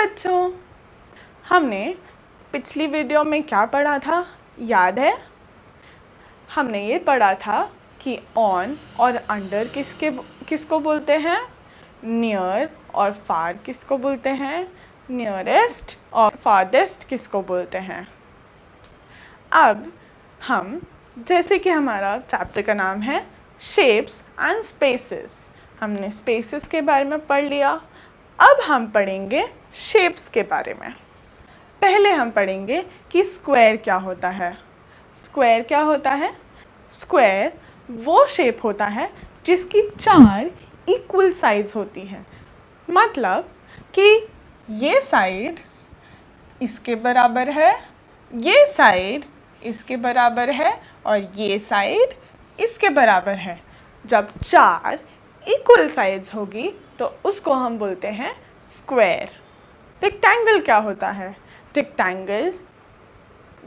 बच्चों, हमने पिछली वीडियो में क्या पढ़ा था, याद है? हमने ये पढ़ा था कि ऑन और अंडर किसको बोलते हैं, नियर और फार किसको बोलते हैं, नियरेस्ट, और फारदेस्ट किसको बोलते हैं। अब हम, जैसे कि हमारा चैप्टर का नाम है शेप्स एंड स्पेसेस, हमने स्पेसेस के बारे में पढ़ लिया। अब हम पढ़ेंगे शेप्स के बारे में। पहले हम पढ़ेंगे कि स्क्वायर क्या होता है। स्क्वायर क्या होता है? स्क्वायर वो शेप होता है जिसकी 4 इक्वल साइड्स होती हैं। मतलब कि ये साइड इसके बराबर है, ये साइड इसके बराबर है और ये साइड इसके बराबर है। जब 4 इक्वल साइड्स होगी तो उसको हम बोलते हैं स्क्वायर। रेक्टेंगल क्या होता है? रेक्टेंगल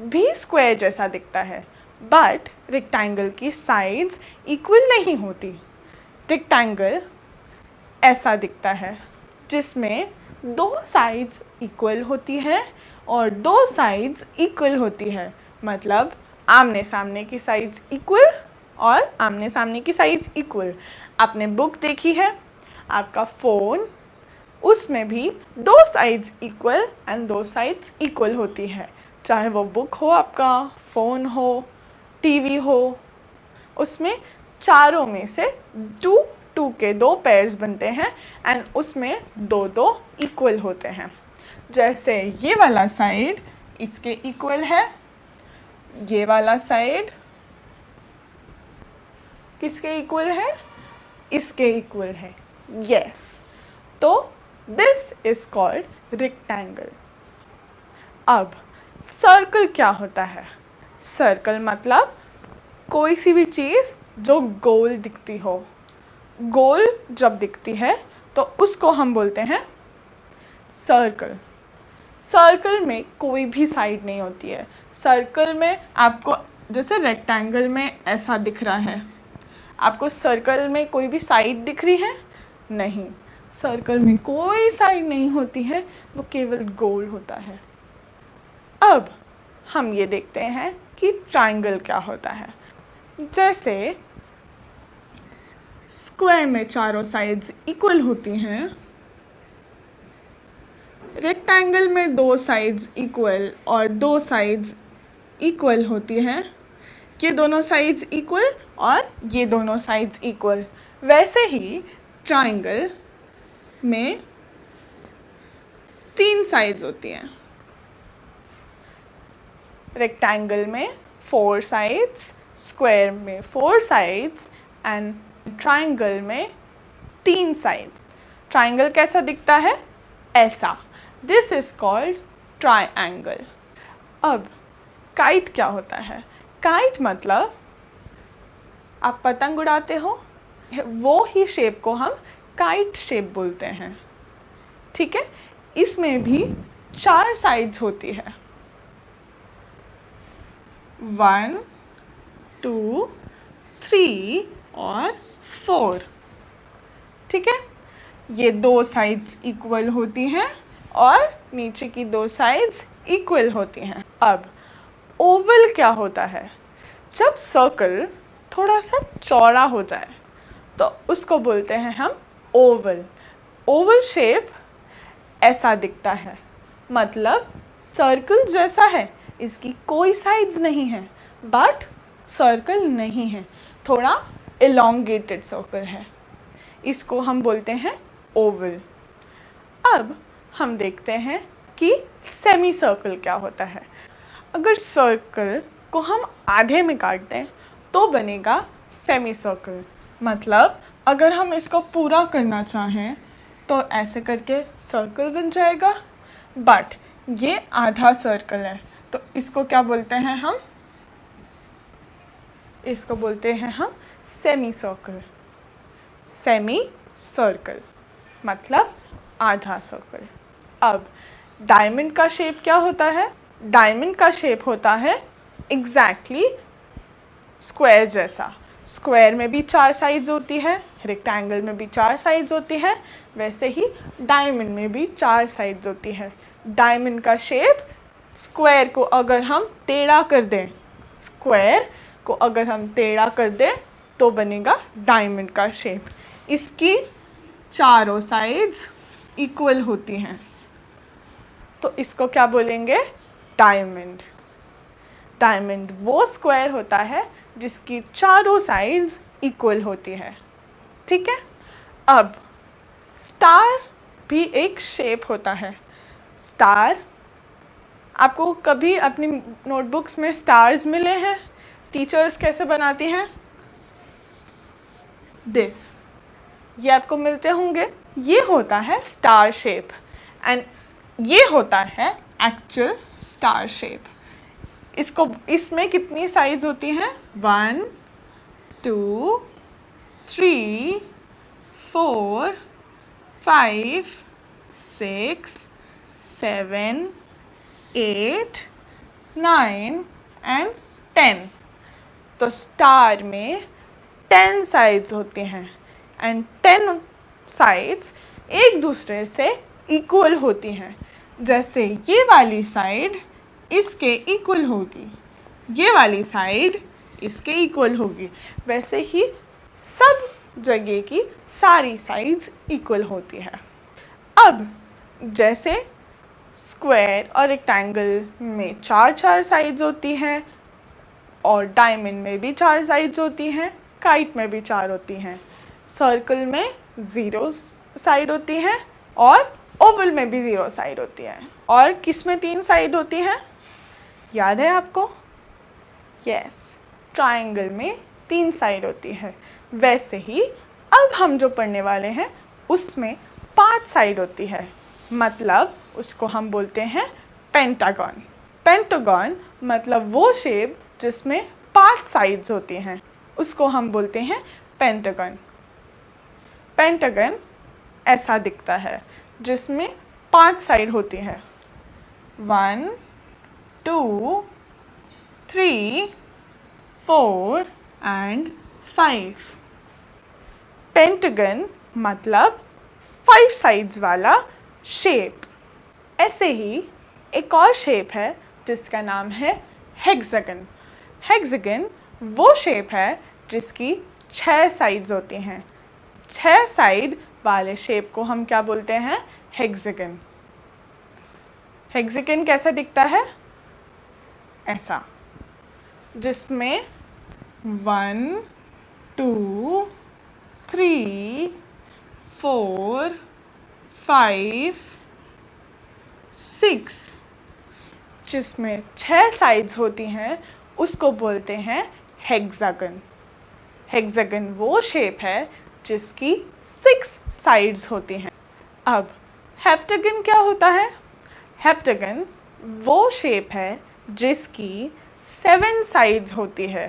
भी स्क्वायर जैसा दिखता है, बट रेक्टेंगल की साइड्स इक्वल नहीं होती। रेक्टेंगल ऐसा दिखता है जिसमें 2 साइड्स इक्वल होती है और 2 साइड्स इक्वल होती है। मतलब आमने सामने की साइड्स इक्वल और आमने सामने की साइड्स इक्वल। आपने बुक देखी है, आपका फ़ोन, उसमें भी 2 sides equal and 2 sides equal होती है। चाहे वो बुक हो, आपका फ़ोन हो, टीवी हो, उसमें चारों में से 2 के 2 पेयर्स बनते हैं एंड उसमें 2 इक्वल होते हैं। जैसे ये वाला साइड इसके इक्वल है, ये वाला साइड किसके इक्वल है? इसके इक्वल है। यस, तो दिस इज कॉल्ड रेक्टेंगल। अब सर्कल क्या होता है? सर्कल मतलब कोई सी भी चीज़ जो गोल दिखती हो। गोल जब दिखती है तो उसको हम बोलते हैं सर्कल। सर्कल में कोई भी साइड नहीं होती है। सर्कल में आपको, जैसे रेक्टेंगल में ऐसा दिख रहा है, आपको सर्कल में कोई भी साइड दिख रही है? नहीं, सर्कल में कोई साइड नहीं होती है, वो केवल गोल होता है। अब हम ये देखते हैं कि ट्रायंगल क्या होता है। जैसे स्क्वायर में चारों साइड्स इक्वल होती हैं, रेक्टेंगल में 2 साइड्स इक्वल और 2 साइड्स इक्वल होती हैं। ये दोनों साइड्स इक्वल और ये दोनों साइड्स इक्वल। वैसे ही ट्रायंगल में 3 साइड्स होती हैं। रेक्टेंगल में 4 साइड्स, स्क्वायर में 4 साइड्स एंड ट्रायंगल में 3 साइड्स। ट्रायंगल कैसा दिखता है? ऐसा। This is called triangle. अब काइट क्या होता है? काइट मतलब आप पतंग उड़ाते हो, वो ही शेप को हम काइट शेप बोलते हैं। ठीक है, इसमें भी 4 साइड्स होती है, 1, 2, 3 और 4। ठीक है, ये 2 साइड्स इक्वल होती हैं और नीचे की 2 साइड्स इक्वल होती हैं। अब ओवल क्या होता है? जब सर्कल थोड़ा सा चौड़ा हो जाए तो उसको बोलते हैं हम ओवल। ओवल शेप ऐसा दिखता है, मतलब सर्कल जैसा है, इसकी कोई साइड्स नहीं है, बट सर्कल नहीं है, थोड़ा एलोंगेटेड सर्कल है, इसको हम बोलते हैं ओवल। अब हम देखते हैं कि सेमी सर्कल क्या होता है। अगर सर्कल को हम आधे में काट दें तो बनेगा सेमी सर्कल। मतलब अगर हम इसको पूरा करना चाहें तो ऐसे करके सर्कल बन जाएगा, बट ये आधा सर्कल है तो इसको क्या बोलते हैं हम? इसको बोलते हैं हम सेमी सर्कल। सेमी सर्कल मतलब आधा सर्कल। अब डायमंड का शेप क्या होता है? डायमंड का शेप होता है एग्जैक्टली स्क्वायर जैसा। स्क्वायर में भी 4 साइड्स होती है, रेक्टेंगल में भी 4 साइड्स होती है, वैसे ही डायमंड में भी 4 साइड्स होती है। डायमंड का शेप स्क्वायर को अगर हम टेढ़ा कर दें, स्क्वायर को अगर हम टेढ़ा कर दें तो बनेगा डायमंड का शेप। इसकी चारों साइड्स इक्वल होती हैं, तो इसको क्या बोलेंगे? डायमंड। डायमंड वो स्क्वायर होता है जिसकी चारों साइड्स इक्वल होती है। ठीक है। अब स्टार भी एक शेप होता है। स्टार, आपको कभी अपनी नोटबुक्स में स्टार्स मिले हैं? टीचर्स कैसे बनाती हैं? दिस, ये आपको मिलते होंगे। ये होता है स्टार शेप एंड ये होता है एक्चुअल स्टार शेप। इसमें कितनी साइड्स होती हैं? 1 2 3 4 5 6 7 8 9 एंड 10। तो स्टार में 10 साइड्स होती हैं एंड 10 साइड्स एक दूसरे से इक्वल होती हैं। जैसे ये वाली साइड इसके इक्वल होगी, ये वाली साइड इसके इक्वल होगी, वैसे ही सब जगह की सारी साइड्स इक्वल होती है। अब जैसे स्क्वायर और रेक्टेंगल में 4 साइड्स होती हैं और डायमंड में भी 4 साइड्स होती हैं, काइट में भी 4 होती हैं, सर्कल में 0 साइड होती है और ओवल में भी 0 साइड होती है, और किस में 3 साइड होती हैं? याद है आपको? यस, ट्रायंगल में 3 साइड होती है। वैसे ही अब हम जो पढ़ने वाले हैं उसमें 5 साइड होती है, मतलब उसको हम बोलते हैं पेंटागन। पेंटागन मतलब वो शेप जिसमें 5 साइड्स होती हैं, उसको हम बोलते हैं पेंटागन। पेंटागन ऐसा दिखता है जिसमें 5 साइड होती है, 1 2 3 4 एंड 5। पेंटागन मतलब 5 साइड्स वाला शेप। ऐसे ही एक और शेप है जिसका नाम है हेक्सागन। हेक्सागन वो शेप है जिसकी 6 साइड्स होती हैं। 6 साइड वाले शेप को हम क्या बोलते हैं? हेक्सागन। हेक्सागन कैसा दिखता है? ऐसा, जिसमें 1 2 3 4 5 6, जिसमें 6 साइड्स होती हैं, उसको बोलते हैं हेक्सागन। हेक्सागन वो शेप है जिसकी 6 साइड्स होती हैं। अब हेप्टागन क्या होता है? हेप्टागन वो शेप है जिसकी 7 साइड्स होती है।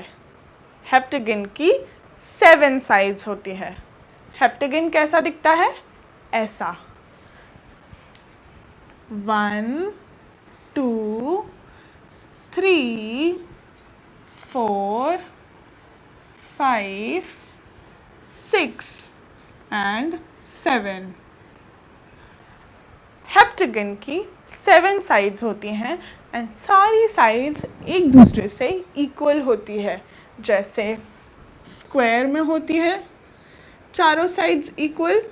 हेप्टागन की 7 साइड्स होती है। हेप्टागन कैसा दिखता है? ऐसा, 1 2 3 4 5 6 एंड 7। हेप्टागन की 7 साइड्स होती हैं एंड सारी साइड्स एक दूसरे से इक्वल होती है। जैसे स्क्वायर में होती है चारों साइड्स इक्वल,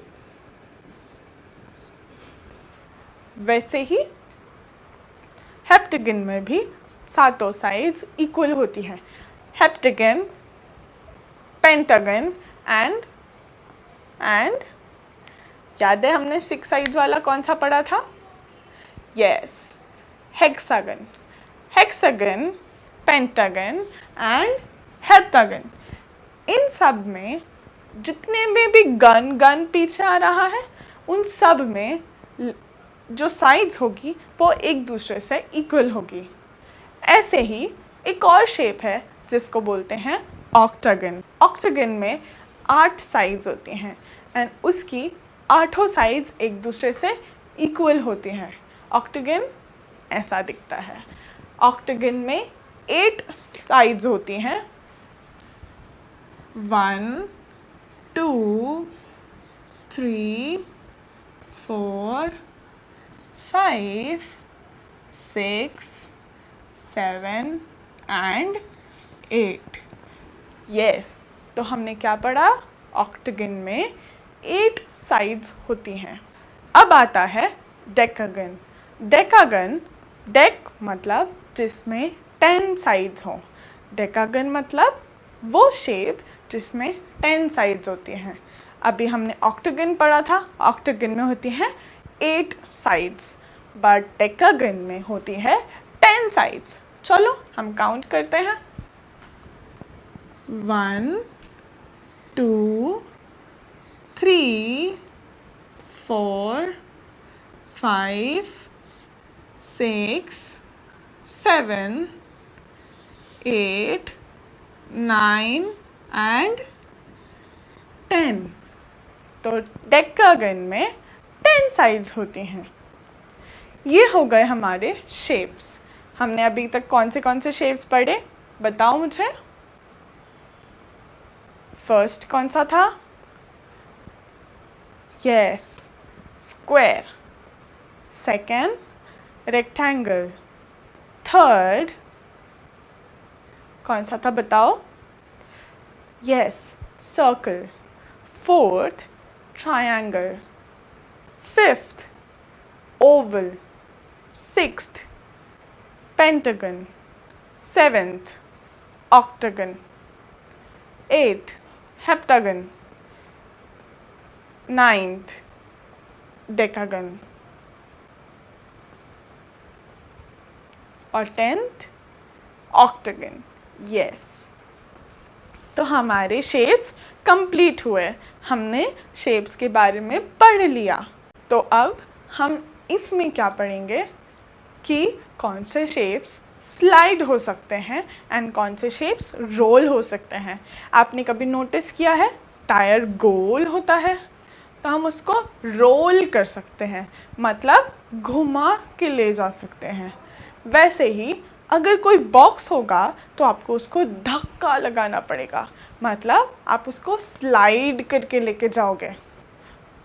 वैसे ही हेप्टागन में भी 7 साइड्स इक्वल होती हैं। हेप्टागन, पेंटागन एंड याद है हमने 6 साइड्स वाला कौन सा पढ़ा था? Yes, hexagon. Hexagon, pentagon and heptagon, इन सब में जितने में भी गन पीछे आ रहा है, उन सब में जो साइड्स होगी वो एक दूसरे से इक्वल होगी। ऐसे ही एक और शेप है जिसको बोलते हैं ऑक्टागन। ऑक्टागन में 8 साइड्स होती हैं एंड उसकी 8 साइड्स एक दूसरे से इक्वल होती हैं। ऑक्टागन ऐसा दिखता है। ऑक्टागन में 8 साइड्स होती हैं 1 2 3 4 5 6 7 एंड 8। यस, तो हमने क्या पढ़ा? ऑक्टागन में 8 साइड्स होती हैं। अब आता है डेकागन। डेकागन, डेक मतलब जिसमें 10 साइड्स हों। डेकागन मतलब वो शेप जिसमें 10 साइड्स होती हैं। अभी हमने ऑक्टागन पढ़ा था, ऑक्टागन में होती हैं 8 साइड्स, बट डेकागन में होती है 10 साइड्स। चलो हम काउंट करते हैं। 1 2 3 4 5 6 7 8 9 एंड 10। तो डेकागन में 10 साइड्स होती हैं। ये हो गए हमारे शेप्स। हमने अभी तक कौन से शेप्स पढ़े, बताओ मुझे। फर्स्ट कौन सा था? Yes, square. Second rectangle. Third कौन सा था बताओ? Yes, circle. Fourth triangle. Fifth oval. Sixth pentagon. Seventh octagon. Eight heptagon. Ninth decagon और 10th ऑक्टागन। यस, तो हमारे शेप्स कंप्लीट हुए। हमने शेप्स के बारे में पढ़ लिया। तो अब हम इसमें क्या पढ़ेंगे कि कौन से शेप्स स्लाइड हो सकते हैं एंड कौन से शेप्स रोल हो सकते हैं। आपने कभी नोटिस किया है टायर गोल होता है तो हम उसको रोल कर सकते हैं, मतलब घुमा के ले जा सकते हैं। वैसे ही अगर कोई बॉक्स होगा तो आपको उसको धक्का लगाना पड़ेगा, मतलब आप उसको स्लाइड करके लेके जाओगे।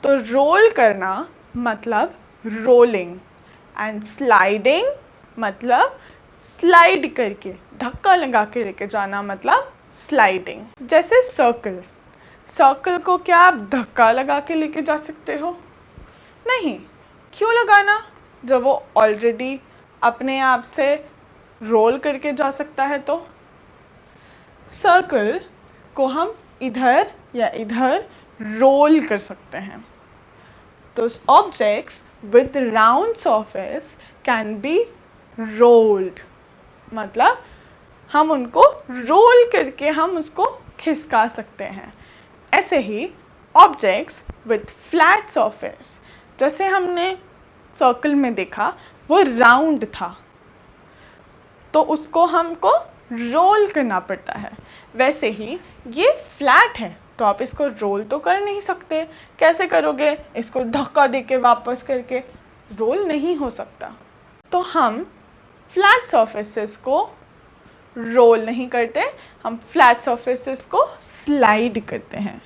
तो रोल करना मतलब रोलिंग एंड स्लाइडिंग मतलब स्लाइड करके धक्का लगा के लेके जाना मतलब स्लाइडिंग। जैसे सर्कल, सर्कल को क्या आप धक्का लगा के लेके जा सकते हो? नहीं। क्यों लगाना जब वो ऑलरेडी अपने आप से रोल करके जा सकता है? तो सर्कल को हम इधर या इधर रोल कर सकते हैं। तो objects with round surface can be rolled, मतलब हम उनको रोल करके हम उसको खिसका सकते हैं। ऐसे ही ऑब्जेक्ट्स विद फ्लैट सरफेस, जैसे हमने सर्कल में देखा वो राउंड था तो उसको हमको रोल करना पड़ता है। वैसे ही ये फ्लैट है तो आप इसको रोल तो कर नहीं सकते। कैसे करोगे? इसको धक्का देके वापस करके रोल नहीं हो सकता। तो हम फ्लैट सरफेसेस को रोल नहीं करते, हम फ्लैट सरफेसेस को स्लाइड करते हैं।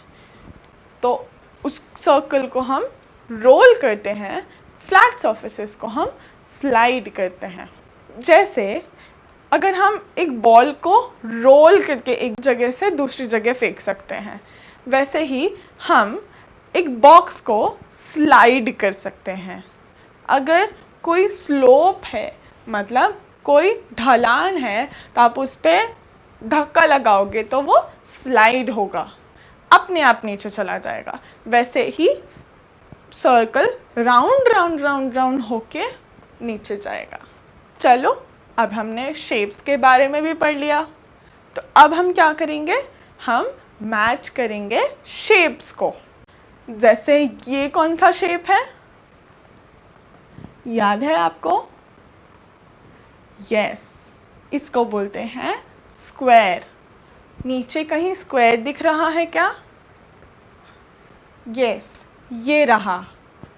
तो उस सर्कल को हम रोल करते हैं, फ्लैट सरफेसेस को हम स्लाइड करते हैं। जैसे अगर हम एक बॉल को रोल करके एक जगह से दूसरी जगह फेंक सकते हैं, वैसे ही हम एक बॉक्स को स्लाइड कर सकते हैं। अगर कोई स्लोप है, मतलब कोई ढलान है, तो आप उस पर धक्का लगाओगे तो वो स्लाइड होगा, अपने आप नीचे चला जाएगा। वैसे ही circle round round round round होके नीचे जाएगा। चलो, अब हमने शेप्स के बारे में भी पढ़ लिया, तो अब हम क्या करेंगे? हम मैच करेंगे शेप्स को। जैसे ये कौन सा शेप है, याद है आपको? यस, इसको बोलते हैं स्क्वायर। नीचे कहीं स्क्वायर दिख रहा है क्या? यस, ये रहा।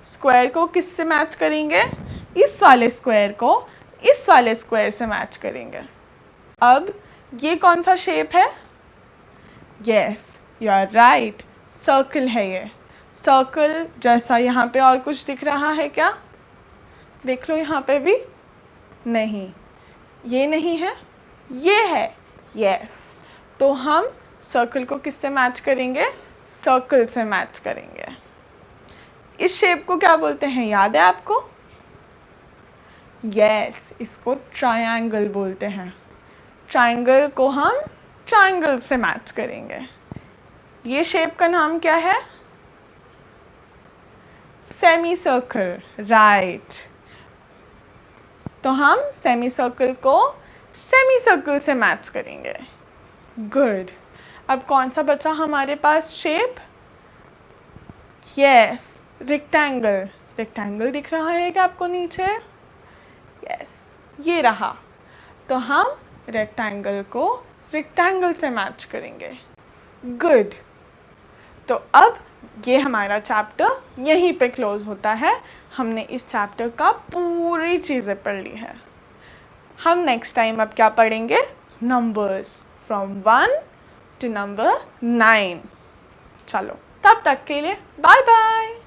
स्क्वायर को किससे मैच करेंगे? इस वाले स्क्वायर को इस वाले स्क्वायर से मैच करेंगे। अब ये कौन सा शेप है? Yes, you are right, circle है ये। सर्कल जैसा यहाँ पे और कुछ दिख रहा है क्या? देख लो यहाँ पे भी, नहीं, ये नहीं है, ये है, यस। तो हम सर्कल को किससे मैच करेंगे? सर्कल से मैच करेंगे। इस शेप को क्या बोलते हैं, याद है आपको? यस, इसको ट्रायंगल बोलते हैं। ट्रायंगल को हम ट्रायंगल से मैच करेंगे। ये शेप का नाम क्या है? Semi circle, right. तो हम सेमी सर्कल को सेमी सर्कल से मैच करेंगे। गुड। अब कौन सा बचा हमारे पास शेप? Yes, rectangle. रेक्टेंगल दिख रहा है क्या आपको नीचे? यस, ये रहा। तो हम रेक्टेंगल को रेक्टेंगल से मैच करेंगे। गुड। तो अब ये हमारा चैप्टर यहीं पे क्लोज होता है। हमने इस चैप्टर का पूरी चीज़ें पढ़ ली है। हम नेक्स्ट टाइम अब क्या पढ़ेंगे? Numbers from 1 to number 9। चलो, तब तक के लिए बाय बाय।